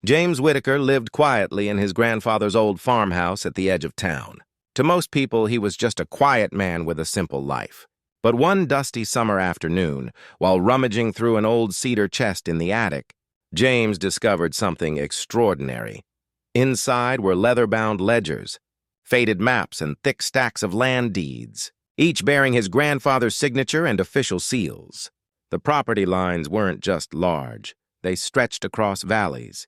James Whitaker lived quietly in his grandfather's old farmhouse at the edge of town. To most people, he was just a quiet man with a simple life. But one dusty summer afternoon, while rummaging through an old cedar chest in the attic, James discovered something extraordinary. Inside were leather-bound ledgers, faded maps, and thick stacks of land deeds, each bearing his grandfather's signature and official seals. The property lines weren't just large. They stretched across valleys,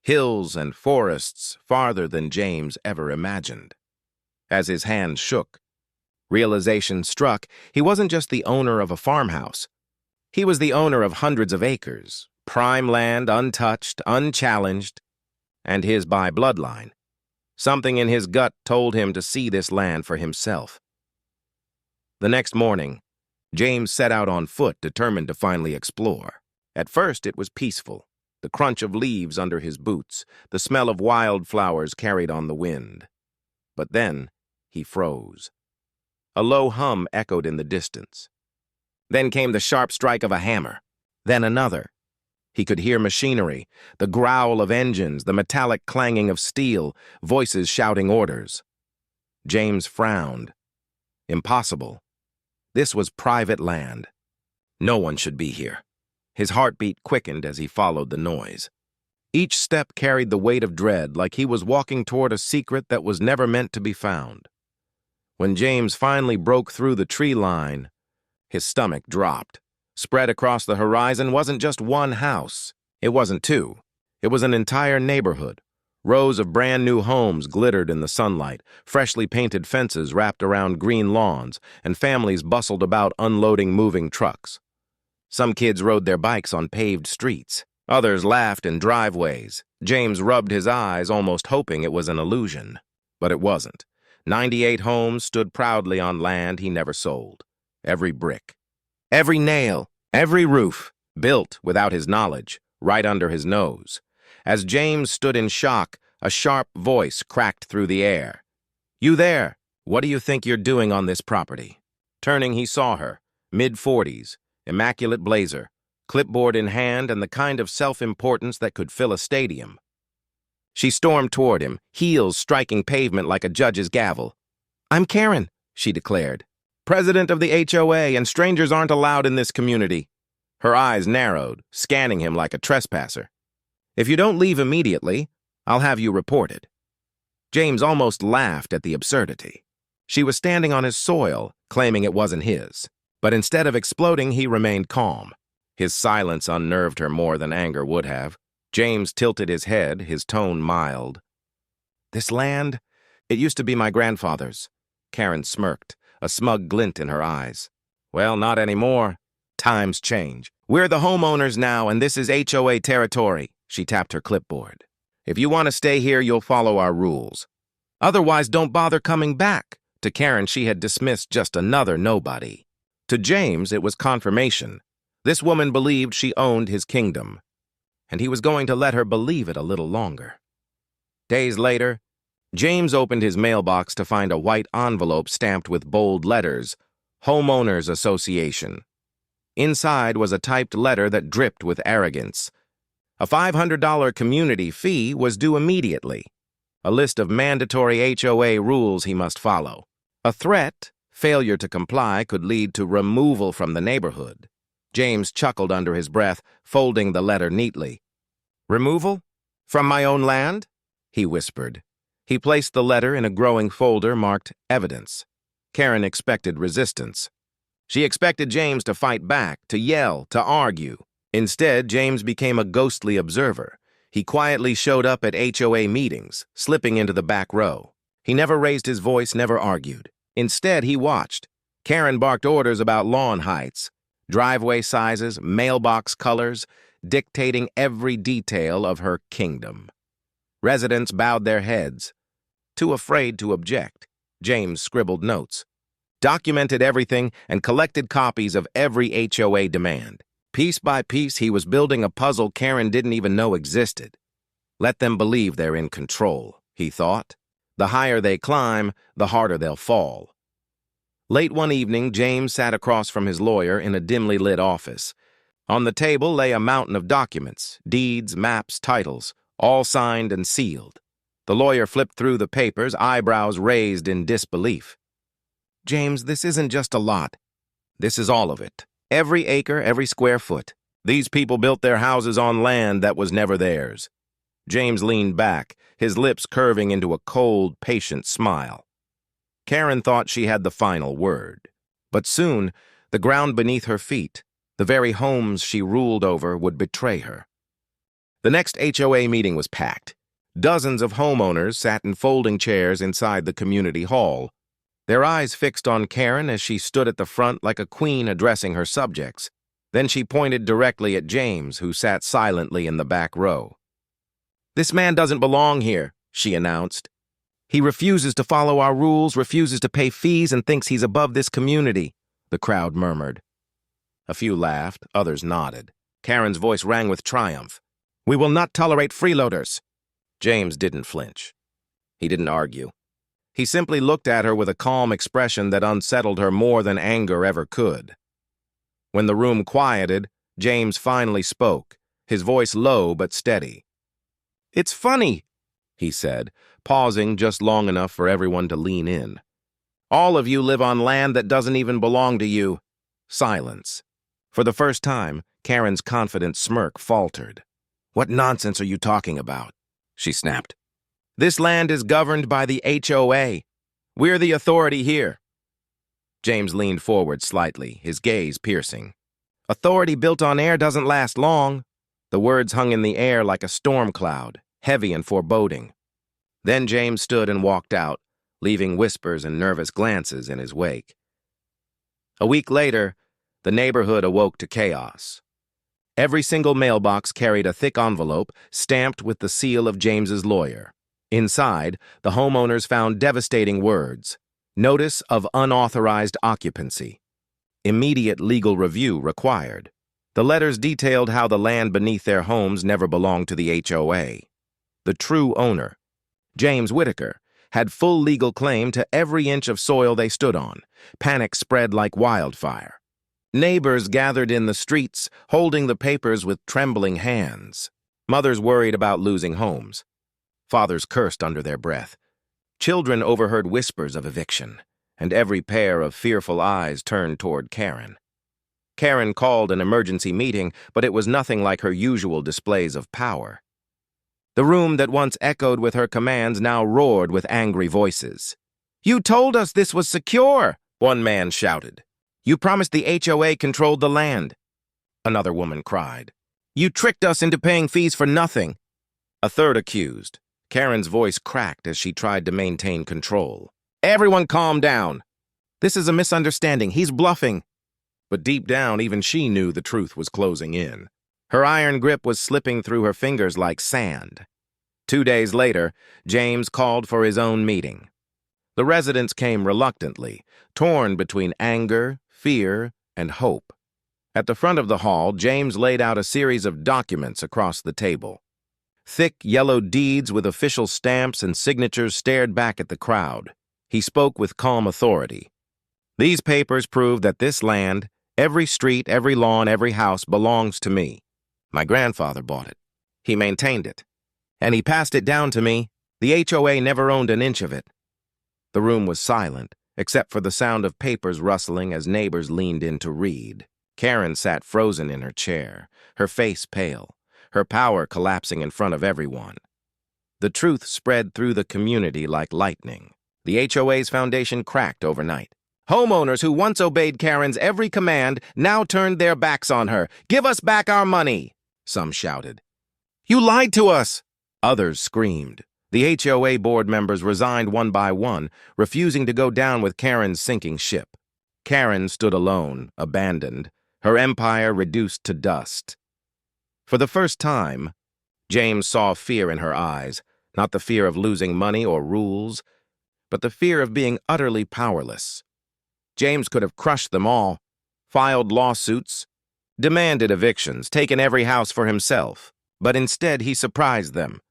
hills, and forests farther than James ever imagined. As his hand shook, realization struck. He wasn't just the owner of a farmhouse. He was the owner of hundreds of acres, prime land, untouched, unchallenged, and his by bloodline. Something in his gut told him to see this land for himself. The next morning, James set out on foot, determined to finally explore. At first, it was peaceful. The crunch of leaves under his boots, the smell of wildflowers carried on the wind. But then, he froze. A low hum echoed in the distance. Then came the sharp strike of a hammer. Then another. He could hear machinery, the growl of engines, the metallic clanging of steel, voices shouting orders. James frowned. Impossible. This was private land. No one should be here. His heartbeat quickened as he followed the noise. Each step carried the weight of dread, like he was walking toward a secret that was never meant to be found. When James finally broke through the tree line, his stomach dropped. Spread across the horizon wasn't just one house. It wasn't two. It was an entire neighborhood. Rows of brand-new homes glittered in the sunlight, freshly painted fences wrapped around green lawns, and families bustled about unloading moving trucks. Some kids rode their bikes on paved streets. Others laughed in driveways. James rubbed his eyes, almost hoping it was an illusion. But it wasn't. 98 homes stood proudly on land he never sold. Every brick, every nail, every roof, built without his knowledge, right under his nose. As James stood in shock, a sharp voice cracked through the air. "You there! What do you think you're doing on this property?" Turning, he saw her, mid-40s, immaculate blazer, clipboard in hand, and the kind of self-importance that could fill a stadium. She stormed toward him, heels striking pavement like a judge's gavel. "I'm Karen," she declared, "president of the HOA, and strangers aren't allowed in this community." Her eyes narrowed, scanning him like a trespasser. "If you don't leave immediately, I'll have you reported." James almost laughed at the absurdity. She was standing on his soil, claiming it wasn't his. But instead of exploding, he remained calm. His silence unnerved her more than anger would have. James tilted his head, his tone mild. "This land? It used to be my grandfather's." Karen smirked, a smug glint in her eyes. "Well, not anymore. Times change. We're the homeowners now, and this is HOA territory." She tapped her clipboard. "If you want to stay here, you'll follow our rules. Otherwise, don't bother coming back." To Karen, she had dismissed just another nobody. To James, it was confirmation. This woman believed she owned his kingdom, and he was going to let her believe it a little longer. Days later, James opened his mailbox to find a white envelope stamped with bold letters, Homeowners Association. Inside was a typed letter that dripped with arrogance. A $500 community fee was due immediately. A list of mandatory HOA rules he must follow. A threat, failure to comply, could lead to removal from the neighborhood. James chuckled under his breath, folding the letter neatly. "Removal? From my own land?" he whispered. He placed the letter in a growing folder marked Evidence. Karen expected resistance. She expected James to fight back, to yell, to argue. Instead, James became a ghostly observer. He quietly showed up at HOA meetings, slipping into the back row. He never raised his voice, never argued. Instead, he watched. Karen barked orders about lawn heights, driveway sizes, mailbox colors, dictating every detail of her kingdom. Residents bowed their heads. Too afraid to object, James scribbled notes, documented everything, and collected copies of every HOA demand. Piece by piece, he was building a puzzle Karen didn't even know existed. Let them believe they're in control, he thought. The higher they climb, the harder they'll fall. Late one evening, James sat across from his lawyer in a dimly lit office. On the table lay a mountain of documents, deeds, maps, titles, all signed and sealed. The lawyer flipped through the papers, eyebrows raised in disbelief. "James, this isn't just a lot. This is all of it. Every acre, every square foot. These people built their houses on land that was never theirs." James leaned back, his lips curving into a cold, patient smile. Karen thought she had the final word. But soon, the ground beneath her feet, the very homes she ruled over, would betray her. The next HOA meeting was packed. Dozens of homeowners sat in folding chairs inside the community hall, their eyes fixed on Karen as she stood at the front like a queen addressing her subjects. Then she pointed directly at James, who sat silently in the back row. "This man doesn't belong here," she announced. "He refuses to follow our rules, refuses to pay fees, and thinks he's above this community," the crowd murmured. A few laughed, others nodded. Karen's voice rang with triumph. "We will not tolerate freeloaders." James didn't flinch. He didn't argue. He simply looked at her with a calm expression that unsettled her more than anger ever could. When the room quieted, James finally spoke, his voice low but steady. "It's funny," he said, pausing just long enough for everyone to lean in. "All of you live on land that doesn't even belong to you." Silence. For the first time, Karen's confident smirk faltered. "What nonsense are you talking about?" she snapped. "This land is governed by the HOA. We're the authority here." James leaned forward slightly, his gaze piercing. "Authority built on air doesn't last long." The words hung in the air like a storm cloud, heavy and foreboding. Then James stood and walked out, leaving whispers and nervous glances in his wake. A week later, the neighborhood awoke to chaos. Every single mailbox carried a thick envelope stamped with the seal of James's lawyer. Inside, the homeowners found devastating words: "Notice of unauthorized occupancy. Immediate legal review required." The letters detailed how the land beneath their homes never belonged to the HOA. The true owner, James Whitaker, had full legal claim to every inch of soil they stood on. Panic spread like wildfire. Neighbors gathered in the streets, holding the papers with trembling hands. Mothers worried about losing homes. Fathers cursed under their breath. Children overheard whispers of eviction, and every pair of fearful eyes turned toward Karen. Karen called an emergency meeting, but it was nothing like her usual displays of power. The room that once echoed with her commands now roared with angry voices. "You told us this was secure," one man shouted. "You promised the HOA controlled the land," another woman cried. "You tricked us into paying fees for nothing," a third accused. Karen's voice cracked as she tried to maintain control. "Everyone calm down. This is a misunderstanding. He's bluffing." But deep down, even she knew the truth was closing in. Her iron grip was slipping through her fingers like sand. 2 days later, James called for his own meeting. The residents came reluctantly, torn between anger, fear, and hope. At the front of the hall, James laid out a series of documents across the table. Thick yellow deeds with official stamps and signatures stared back at the crowd. He spoke with calm authority. "These papers prove that this land, every street, every lawn, every house, belongs to me. My grandfather bought it. He maintained it. And he passed it down to me. The HOA never owned an inch of it." The room was silent, except for the sound of papers rustling as neighbors leaned in to read. Karen sat frozen in her chair, her face pale, her power collapsing in front of everyone. The truth spread through the community like lightning. The HOA's foundation cracked overnight. Homeowners who once obeyed Karen's every command now turned their backs on her. "Give us back our money," some shouted. "You lied to us," others screamed. The HOA board members resigned one by one, refusing to go down with Karen's sinking ship. Karen stood alone, abandoned, her empire reduced to dust. For the first time, James saw fear in her eyes, not the fear of losing money or rules, but the fear of being utterly powerless. James could have crushed them all, filed lawsuits, demanded evictions, taken every house for himself, but instead he surprised them.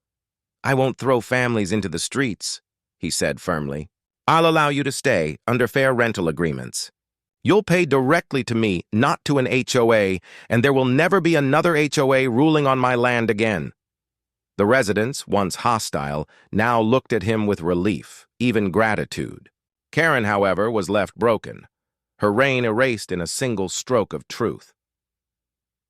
"I won't throw families into the streets," he said firmly. "I'll allow you to stay under fair rental agreements. You'll pay directly to me, not to an HOA, and there will never be another HOA ruling on my land again." The residents, once hostile, now looked at him with relief, even gratitude. Karen, however, was left broken, her reign erased in a single stroke of truth.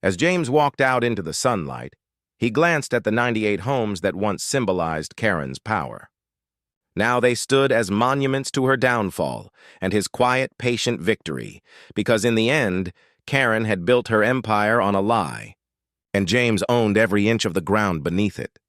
As James walked out into the sunlight, he glanced at the 98 homes that once symbolized Karen's power. Now they stood as monuments to her downfall and his quiet, patient victory, because in the end, Karen had built her empire on a lie, and James owned every inch of the ground beneath it.